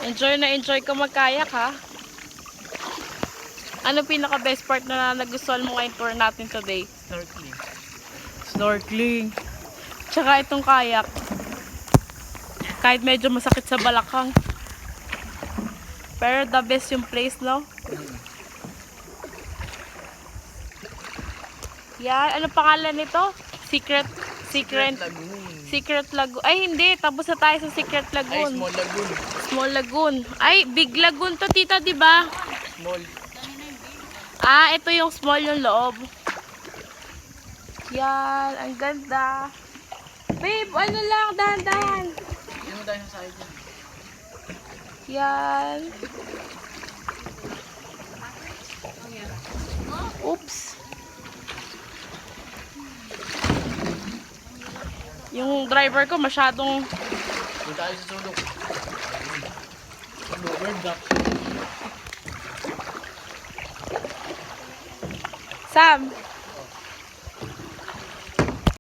Enjoy ka magkayak ha. Ano pinaka best part na nagustuhan mo ngayong tour natin today? Snorkeling. Snorkeling. Tsaka itong kayak. Kahit medyo masakit sa balakang. Pero the best yung place, no? Yan. Ano pangalan nito? Secret Lagoon. Secret Lagoon. Ay, hindi. Tapos na tayo sa Secret Ay, Lagoon. small lagoon. Small Lagoon. Ay, Big Lagoon to, tita, di ba? Small. Ah, ito yung small yung loob. Yan. Ang ganda. Babe, ano lang, dahan-dahan. Hindi mo tayo sa side dyan. Yan. Oops. Yung driver ko masyadong Doon tayo sa sulok. Bird duck. Sam,